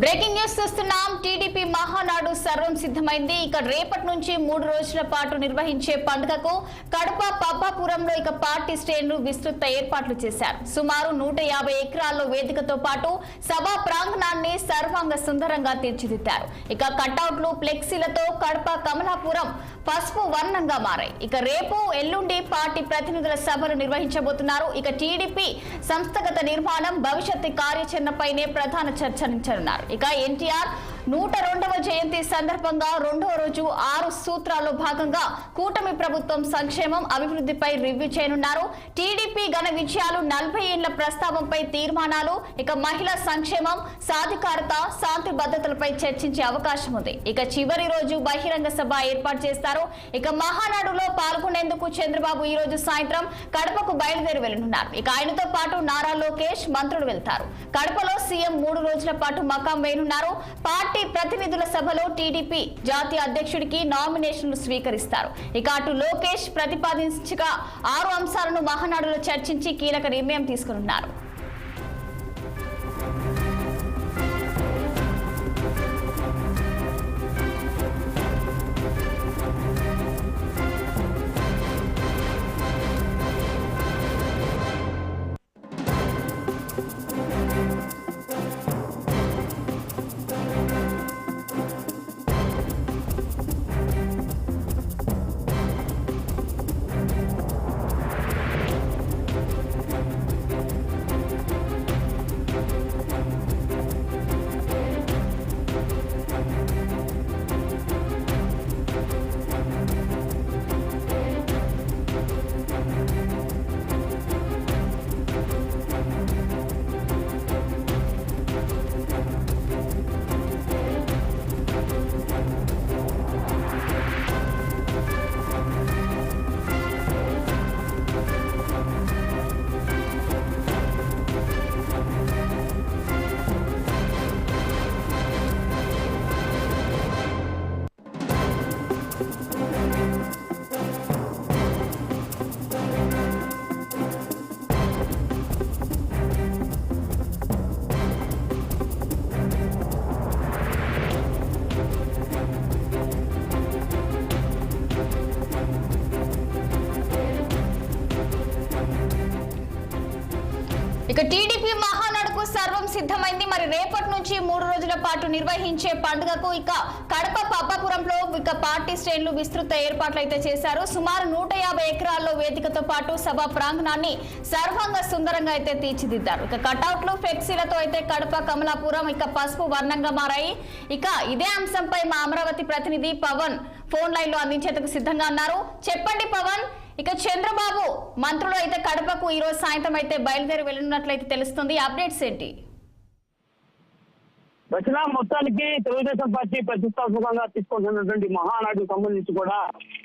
Breaking news చూస్తున్నాం. TDP Mahanadu సర్వం సిద్ధమైంది. ఇక రేపటి నుంచి 3 రోజుల పాటు నిర్వహించే పండుగకు కడప పబ్బాపురంలో ఇక పార్టీ శ్రేణులు విస్తృత ఏర్పాట్లు చేశారు. సుమారు 150 ఎకరాల్లో వేదికతో పాటు సభా ప్రాంగణాన్ని సర్వాంగ సుందరంగా తీర్చిదిద్దారు. ఇక కటౌట్లు ఫ్లెక్సీలతో కడప కమలాపురం పసుపు వర్ణంగా మారాయి. ఇక రేపు ఎల్లుండి పార్టీ ప్రతినిధుల సభలు నిర్వహించబోతున్నారు. ఇక టీడీపీ సంస్థాగత నిర్మాణం భవిష్యత్తు కార్యాచరణపైనే ప్రధాన చర్చనించనున్నారు. ఇక ఎన్టీఆర్ 102వ జయంతి సందర్భంగా 2వ రోజు 6 సూత్రాల్లో భాగంగా కూటమి ప్రభుత్వం సంక్షేమం అభివృద్ధిపై రివ్యూ చేయనున్నారు. టీడీపీ ఘన విజయాలు, 40 ఏళ్ల ప్రస్తావంపై తీర్మానాలు, ఇక మహిళా సంక్షేమం, సాధికారత, శాంతి భద్రతలపై చర్చించే అవకాశం ఉంది. ఇక చివరి రోజు బహిరంగ సభ ఏర్పాటు చేస్తారు. ఇక మహానాడులో పాల్గొనేందుకు చంద్రబాబు ఈ రోజు సాయంత్రం కడపకు బయలుదేరి వెళ్లనున్నారు. ఇక ఆయనతో పాటు నారా లోకేష్ మంత్రులు వెళ్తారు. కడపలో సీఎం 3 రోజుల పాటు మకాం వేయనున్నారు. పార్టీ ప్రతినిధుల సభలో టీడీపీ జాతీయ అధ్యక్షుడికి నామినేషన్లు స్వీకరిస్తారు. ఇక అటు లోకేష్ ప్రతిపాదించగా 6 అంశాలను మహానాడులో చర్చించి కీలక నిర్ణయం తీసుకున్నారు. ఇక టీడీపీ మహానాడుకు సర్వం సిద్ధమైంది. మరి రేపటి నుంచి 3 రోజుల పాటు నిర్వహించే పండుగకు ఇక కడప పబ్బాపురంలో ఇక పార్టీ శ్రేణులు విస్తృత ఏర్పాట్లు అయితే చేశారు. సుమారు 150 ఎకరాల్లో వేదికతో పాటు సభా ప్రాంగణాన్ని సర్వాంగ సుందరంగా అయితే తీర్చిదిద్దారు. ఇక కటౌట్లు ఫ్లెక్సీలతో అయితే కడప కమలాపురం ఇక పసుపు వర్ణంగా మారాయి. ఇక ఇదే అంశంపై మా అమరావతి ప్రతినిధి పవన్ ఫోన్ లైన్ లో అందించేందుకు సిద్ధంగా ఉన్నారు. చెప్పండి పవన్, ఇక చంద్రబాబు మంత్రులు అయితే కడపకు ఈ రోజు సాయంత్రం అయితే బయలుదేరి వెళ్ళినట్లయితే తెలుస్తుంది. అప్డేట్స్ ఏంటి? రచన మొత్తానికి తెలుగుదేశం పార్టీ ప్రతిష్టాత్మకంగా తీసుకుంటున్నటువంటి మహానాడుకు సంబంధించి కూడా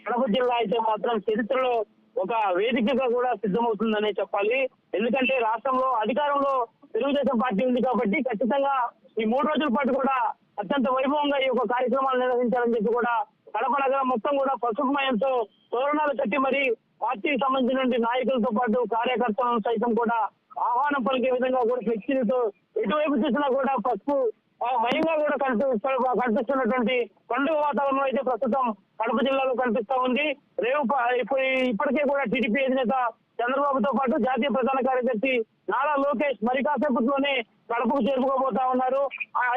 కడప జిల్లా అయితే మాత్రం చరిత్రలో ఒక వేదికగా కూడా సిద్ధమవుతుందనే చెప్పాలి. ఎందుకంటే రాష్ట్రంలో అధికారంలో తెలుగుదేశం పార్టీ ఉంది కాబట్టి ఖచ్చితంగా ఈ 3 రోజుల పాటు కూడా అత్యంత వైభవంగా ఈ యొక్క కార్యక్రమాలు నిర్వహించాలని చెప్పి కూడా కడప నగరం మొత్తం కూడా పసుపుమయంతో తోరణాలు కట్టి మరి పార్టీకి సంబంధించిన నాయకులతో పాటు కార్యకర్తలను సైతం కూడా ఆహ్వానం పలికే విధంగా కూడా ఫ్లెక్సీలతో ఎటువైపు చూసినా కూడా పసుపు మయంగా కూడా కనిపిస్తున్నటువంటి పండుగ వాతావరణం అయితే ప్రస్తుతం కడప జిల్లాలో కనిపిస్తా ఉంది. ఇప్పటికే కూడా టీడీపీ అధినేత చంద్రబాబుతో పాటు జాతీయ ప్రధాన కార్యదర్శి నారా లోకేష్ మరి కాసేపట్లోనే కడపకు చేరుకోబోతా ఉన్నారు.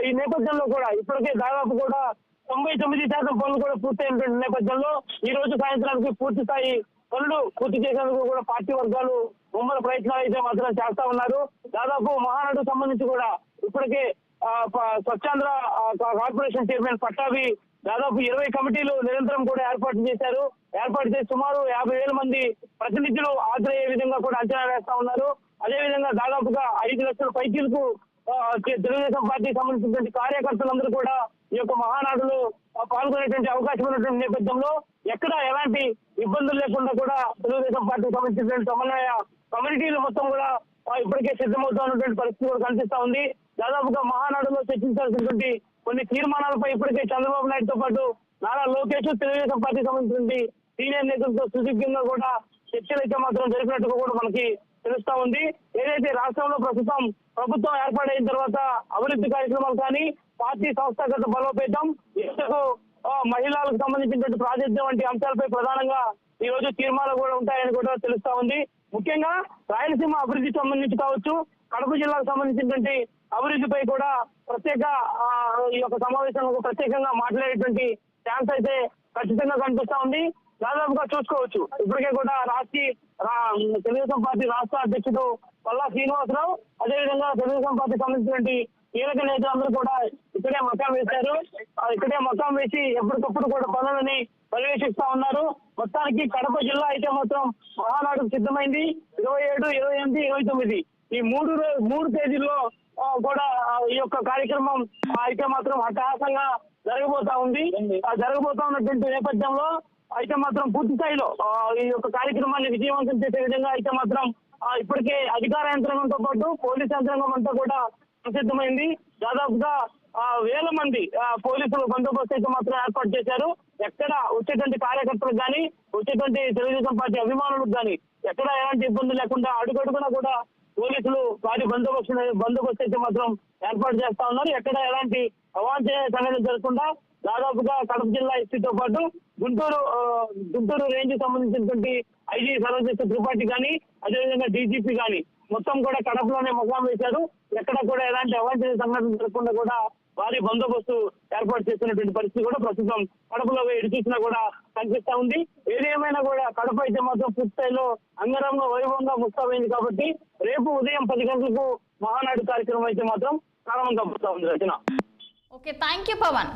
ఈ నేపథ్యంలో కూడా ఇప్పటికే దాదాపు కూడా 99% పనులు కూడా పూర్తయినటువంటి నేపథ్యంలో ఈ రోజు సాయంత్రానికి పూర్తి స్థాయి పనులు పూర్తి చేసేందుకు కూడా పార్టీ వర్గాలు ముమ్మర ప్రయత్నాలు అయితే మాత్రం చేస్తా ఉన్నారు. దాదాపు మహానాడుకు సంబంధించి కూడా ఇప్పటికే స్వచ్ఛాంధ్ర కార్పొరేషన్ చైర్మన్ పట్టాభి దాదాపు 20 కమిటీలు నిరంతరం కూడా ఏర్పాటు చేసి సుమారు 50,000 మంది ప్రతినిధులు హాజరయ్యే విధంగా కూడా అంచనా వేస్తా ఉన్నారు. అదేవిధంగా దాదాపుగా 5 లక్షల పైచీలకు తెలుగుదేశం పార్టీకి సంబంధించినటువంటి కార్యకర్తలందరూ కూడా ఈ యొక్క మహానాడులో పాల్గొనేటువంటి అవకాశం ఉన్నటువంటి నేపథ్యంలో ఎక్కడ ఎలాంటి ఇబ్బందులు లేకుండా కూడా తెలుగుదేశం పార్టీకి సంబంధించినటువంటి సమన్వయ కమ్యూనిటీలు మొత్తం కూడా ఇప్పటికే సిద్ధమవుతున్నటువంటి పరిస్థితి కూడా కనిపిస్తా ఉంది. దాదాపుగా మహానాడులో చర్చించాల్సినటువంటి కొన్ని తీర్మానాలపై ఇప్పటికే చంద్రబాబు నాయుడుతో పాటు నారా లోకేష్ తెలుగుదేశం పార్టీకి సంబంధించినటువంటి సీనియర్ నేతలతో సుదీర్ఘంగా కూడా చర్చలు అయితే మాత్రం జరిపినట్టుగా కూడా మనకి తెలుస్తా ఉంది. ఏదైతే రాష్ట్రంలో ప్రస్తుతం ప్రభుత్వం ఏర్పాటైన తర్వాత అభివృద్ధి కార్యక్రమాలు కానీ, పార్టీ సంస్థాగత బలోపేతం, యువతకు మహిళలకు సంబంధించినటువంటి ప్రాతినిధ్యం వంటి అంశాలపై ప్రధానంగా ఈ రోజు తీర్మానాలు కూడా ఉంటాయని కూడా తెలుస్తా ఉంది. ముఖ్యంగా రాయలసీమ అభివృద్ధికి సంబంధించి కావచ్చు, కడప జిల్లాకు సంబంధించినటువంటి అభివృద్ధిపై కూడా ప్రత్యేక ఈ యొక్క సమావేశంలో ప్రత్యేకంగా మాట్లాడేటువంటి ఛాన్స్ అయితే ఖచ్చితంగా కనిపిస్తా ఉంది. దాదాపుగా చూసుకోవచ్చు ఇప్పటికే కూడా తెలుగుదేశం పార్టీ రాష్ట్ర అధ్యక్షుడు పల్లా శ్రీనివాసరావు, అదేవిధంగా తెలుగుదేశం పార్టీ సంబంధించినటువంటి కీలక నేతలందరూ కూడా ఇక్కడే మకాం వేశారు. ఇక్కడే మకాం వేసి ఎప్పటికప్పుడు కూడా పనులని పర్యవేక్షిస్తా ఉన్నారు. మొత్తానికి కడప జిల్లా అయితే మాత్రం మహానాడుకు సిద్ధమైంది. 27, 28, 29 ఈ మూడు తేదీల్లో కూడా ఈ యొక్క కార్యక్రమం అయితే మాత్రం అట్టహాసంగా జరగబోతా ఉంది. జరగబోతా ఉన్నటువంటి నేపథ్యంలో అయితే మాత్రం పూర్తి స్థాయిలో ఈ యొక్క కార్యక్రమాన్ని విజయవంతం చేసే విధంగా అయితే మాత్రం ఇప్పటికే అధికార యంత్రాంగంతో పాటు పోలీస్ యంత్రాంగం అంతా కూడా ప్రసిద్ధమైంది. దాదాపుగా వేల మంది పోలీసులు బందోబస్తు అయితే మాత్రం ఏర్పాటు చేశారు. ఎక్కడ వచ్చేటువంటి కార్యకర్తలకు కానీ, వచ్చేటువంటి తెలుగుదేశం పార్టీ అభిమానులకు కానీ ఎక్కడ ఎలాంటి ఇబ్బంది లేకుండా అడుగడుగునా కూడా పోలీసులు వారి బందోబస్తు అయితే మాత్రం ఏర్పాటు చేస్తా ఉన్నారు. ఎక్కడ ఎలాంటి అవాంఛనీయ సంఘటన జరగకుండా దాదాపుగా కడప జిల్లా ఎస్పీతో పాటు గుంటూరు రేంజ్ సంబంధించినటువంటి ఐజీ సర్వశక్తి త్రిపాఠి కానీ, అదేవిధంగా డీజీపీ కానీ మొత్తం కూడా కడపలోనే మకాం వేశారు. ఎక్కడ కూడా ఎలాంటి అవాంఛనీయ సంఘటన జరగకుండా కూడా భారీ బందోబస్తు ఏర్పాటు చేస్తున్నటువంటి పరిస్థితి కూడా ప్రస్తుతం కడపలో ఎటు చూసినా కూడా కనిపిస్తా ఉంది. ఏదేమైనా కూడా కడప అయితే మాత్రం పూర్తి స్థాయిలో అంగరంగ వైభవంగా ముస్తాబైంది కాబట్టి రేపు ఉదయం 10 గంటలకు మహానాడు కార్యక్రమం అయితే మాత్రం ప్రారంభం కాబోతా ఉంది. Rachana. Okay, thank you Pawan.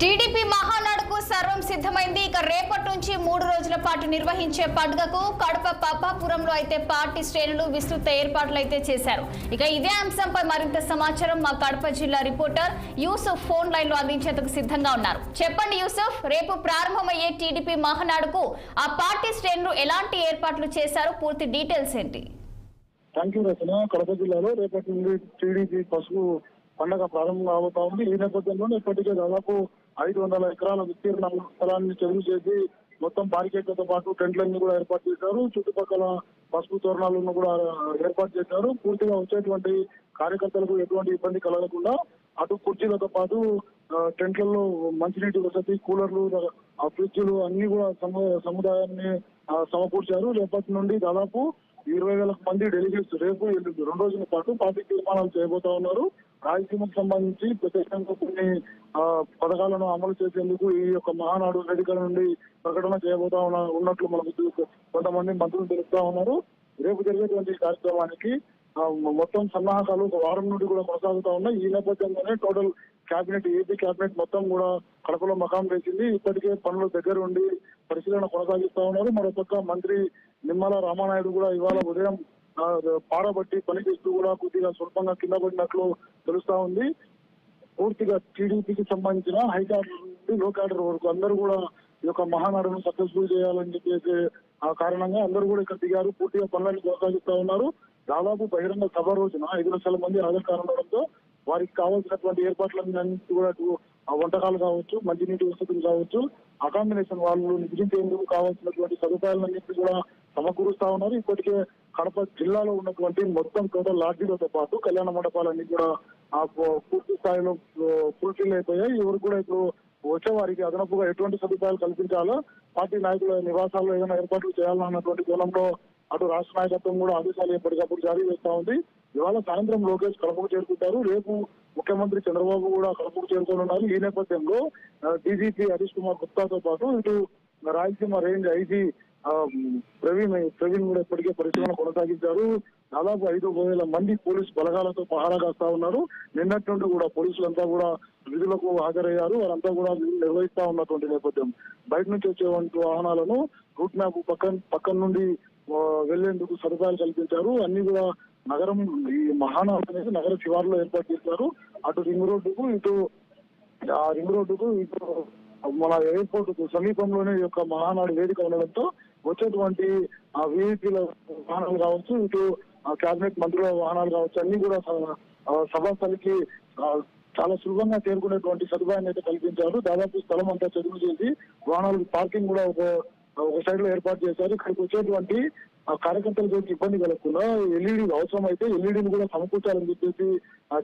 TDP మహానాడుకు సర్వం సిద్ధమైంది. ఇక రేపటి నుంచి 3 రోజుల పాటు నిర్వహించే పండుగకు కడప పబ్బాపురంలో అయితే పార్టీ శ్రేణులు విస్తృత ఏర్పాట్లు అయితే చేశారు. ఇక ఇదే అంశంపై మరింత సమాచారం మా కడప జిల్లా రిపోర్టర్ యూసుఫ్ ఫోన్ లైన్ లో అందించేందుకు సిద్ధంగా ఉన్నారు. చెప్పండి యూసుఫ్, రేపు ప్రారంభమయ్యే టీడీపీ మహానాడుకు ఆ పార్టీ శ్రేణులు ఎలాంటి ఏర్పాట్లు చేశారు, పూర్తి డీటెయిల్స్ ఏంటి? థ్యాంక్ యూ రచన. కడప జిల్లాలో రేపటి నుండి టీడీపీ పసుపు పండుగ ప్రారంభం కాబోతా ఉంది. ఈ నేపథ్యంలో ఇప్పటికే దాదాపు 500 ఎకరాల విస్తీర్ణ స్థలాన్ని చెరువు చేసి మొత్తం బారికేడ్లతో పాటు టెంట్లన్నీ కూడా ఏర్పాటు చేశారు. చుట్టుపక్కల పసుపు తోరణాలను కూడా ఏర్పాటు చేశారు. పూర్తిగా వచ్చేటువంటి కార్యకర్తలకు ఎటువంటి ఇబ్బంది కలగకుండా అటు కుర్చీలతో పాటు టెంట్లలో మంచినీటి వసతి, కూలర్లు, ఫ్రిడ్జ్లు అన్ని కూడా సముదాయాన్ని సమకూర్చారు. రేపటి నుండి దాదాపు 20,000 మంది డెలిగేట్స్ రేపు 2 రోజుల పాటు పార్టీ తీర్మానాలు చేయబోతా ఉన్నారు. రాయలసీమకు సంబంధించి ప్రత్యేకంగా కొన్ని పథకాలను అమలు చేసేందుకు ఈ యొక్క మహానాడు వేదిక నుండి ప్రకటన చేయబోతా ఉన్నట్లు మనకు కొంతమంది మంత్రులు తెలుపుతా ఉన్నారు. రేపు జరిగేటువంటి కార్యక్రమానికి మొత్తం సన్నాహకాలు ఒక వారం నుండి కూడా కొనసాగుతా ఉన్నాయి. ఈ నేపథ్యంలోనే టోటల్ కేబినెట్, ఏపీ కేబినెట్ మొత్తం కూడా కడపలో మకాం వేసింది. ఇప్పటికే పనుల దగ్గర ఉండి పరిశీలన కొనసాగిస్తా ఉన్నారు. మరోపక్క మంత్రి నిమ్మల రామానాయుడు కూడా ఇవాళ ఉదయం పారబట్టి పనిచేస్తూ కూడా కొద్దిగా స్వల్పంగా కింద పడినట్లు తెలుస్తా ఉంది. పూర్తిగా టీడీపీకి సంబంధించిన హైకాడర్ నుండి లో క్యాడర్ వరకు అందరూ కూడా ఈ యొక్క మహానాడును సక్సెస్ఫుల్ చేయాలని చెప్పేసి ఆ కారణంగా అందరూ కూడా ఇక్కడ దిగారు. పూర్తిగా పనులను కొనసాగిస్తా ఉన్నారు. దాదాపు బహిరంగ సభ రోజున 5 లక్షల మంది హాజరు కానుండడంతో వారికి కావాల్సినటువంటి ఏర్పాట్లన్నీ కూడా వంటకాలు కావచ్చు, మంచినీటి వసతులు కావచ్చు, అకామిడేషన్ వాళ్ళు నిద్రించేందుకు కావాల్సినటువంటి సదుపాయాలన్నింటినీ కూడా సమకూరుస్తా ఉన్నారు. ఇప్పటికే కడప జిల్లాలో ఉన్నటువంటి మొత్తం టోటల్ లాడ్జీలతో పాటు కళ్యాణ మండపాలన్నీ కూడా పూర్తి స్థాయిలో ఫుల్ఫిల్ అయిపోయాయి. ఎవరు కూడా ఇప్పుడు వచ్చేవారికి అదనపుగా ఎటువంటి సదుపాయాలు కల్పించాలో పార్టీ నాయకుల నివాసాల్లో ఏదైనా ఏర్పాట్లు చేయాలన్నటువంటి కోణంలో అటు రాష్ట్ర నాయకత్వం కూడా ఆదేశాలు ఎప్పటికప్పుడు జారీ చేస్తా ఉంది. ఇవాళ సాయంత్రం లోకేష్ కడపకు చేరుకుంటారు. రేపు ముఖ్యమంత్రి చంద్రబాబు కూడా కడపకు చేరుకోనున్నారు. ఈ నేపథ్యంలో డీజీపీ హరీష్ కుమార్ గుప్తాతో పాటు ఇటు రాయలసీమ రేంజ్ ఐజీ ప్రవీణ్ కూడా ఇప్పటికే పరిశీలన కొనసాగించారు. దాదాపు 5,000 మంది పోలీసు బలగాలతో పహారా కాస్తా ఉన్నారు. నిన్నటి నుండి కూడా పోలీసులంతా కూడా విధులకు హాజరయ్యారు. వారంతా కూడా విధులు నిర్వహిస్తా ఉన్నటువంటి నేపథ్యం. బయట నుంచి వచ్చేటువంటి వాహనాలను రూట్ మ్యాప్ పక్కన నుండి వెళ్లేందుకు సదుపాయాలు కల్పించారు. అన్ని కూడా నగరం ఈ మహానాడు అనేది నగర శివారులో ఏర్పాటు చేశారు. అటు రింగ్ రోడ్డుకు ఇటు మన ఎయిర్పోర్ట్ కు సమీపంలోనే ఈ యొక్క మహానాడు వేదిక ఉండడంతో వచ్చేటువంటి ఆ విఐపీల వాహనాలు కావచ్చు, ఇటు కేబినెట్ మంత్రుల వాహనాలు కావచ్చు, అన్ని కూడా సభాస్థలికి చాలా సులభంగా చేరుకునేటువంటి సదుపాయాన్ని అయితే కల్పించారు. దాదాపు స్థలం అంతా చదువు చేసి వాహనాలకు పార్కింగ్ కూడా ఒక సైడ్ లో ఏర్పాటు చేశారు. ఇక్కడికి వచ్చేటువంటి కార్యకర్తలకు ఇబ్బంది కలగకుండా ఎల్ఈడీలు అవసరం అయితే ఎల్ఈడీలు కూడా సమకూర్చాలని చెప్పేసి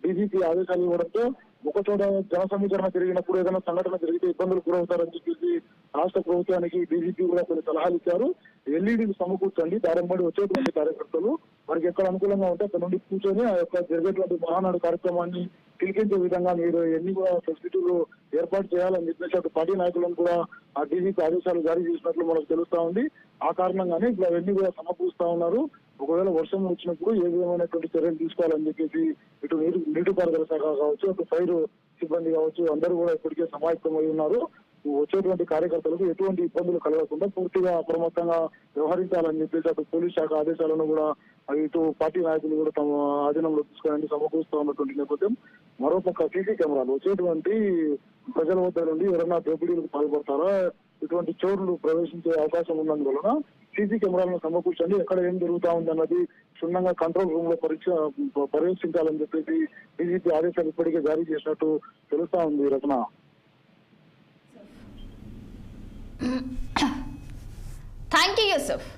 డీజీపీ ఆదేశాలు ఇవ్వడంతో ఒక చోట జన సమీకరణ జరిగినప్పుడు ఏదైనా సంఘటన జరిగితే ఇబ్బందులు గురవుతారని చెప్పేసి రాష్ట్ర ప్రభుత్వానికి డీజీపీ కూడా కొన్ని సలహాలు ఇచ్చారు. ఎల్ఈడీలు సమకూర్చండి, దారంబడి వచ్చేటువంటి కార్యకర్తలు వారికి ఎక్కడ అనుకూలంగా ఉంటే అక్కడ నుండి కూర్చొని ఆ యొక్క జరిగేటువంటి మహానాడు కార్యక్రమాన్ని తిరిగించే విధంగా మీరు ఎన్ని కూడా ఫెసిలిటీలు ఏర్పాటు చేయాలని చెప్పేసి అటు పార్టీ నాయకులను కూడా ఆ డీజీపీ ఆదేశాలు జారీ చేసినట్లు మనకు తెలుస్తా ఉంది. ఆ కారణంగానే ఇప్పుడు అవన్నీ కూడా సమకూరుస్తా ఉన్నారు. ఒకవేళ వర్షం వచ్చినప్పుడు ఏ విధమైనటువంటి చర్యలు తీసుకోవాలని చెప్పేసి ఇటు నీటిపారుదల శాఖ కావచ్చు, అటు ఫైర్ సిబ్బంది కావచ్చు, అందరూ కూడా ఇప్పటికే సమాయత్తమై ఉన్నారు. వచ్చేటువంటి కార్యకర్తలకు ఎటువంటి ఇబ్బందులు కలగకుండా పూర్తిగా అప్రమత్తంగా వ్యవహరించాలని చెప్పేసి అటు పోలీస్ శాఖ ఆదేశాలను కూడా ఇటు పార్టీ నాయకులు కూడా తమ ఆధీనంలో తీసుకుని సమకూరుస్తూ ఉన్నటువంటి నేపథ్యం. మరోపక్క సీసీ కెమెరాలు వచ్చేటువంటి ప్రజల వద్ద నుండి ఎవరైనా దోపిడీలకు పాల్పడతారా, ఇటువంటి చోర్లు ప్రవేశించే అవకాశం ఉన్నందువలన సీసీ కెమెరాలను సమకూర్చండి, ఎక్కడ ఏం జరుగుతా ఉందన్నది క్షుణ్ణంగా కంట్రోల్ రూమ్ లో పర్యవేక్షించాలని చెప్పేసి డీజీపీ ఆదేశాలు ఇప్పటికే జారీ చేసినట్టు తెలుస్తా ఉంది. రత్న, థ్యాంక్ యూ యూసఫ్.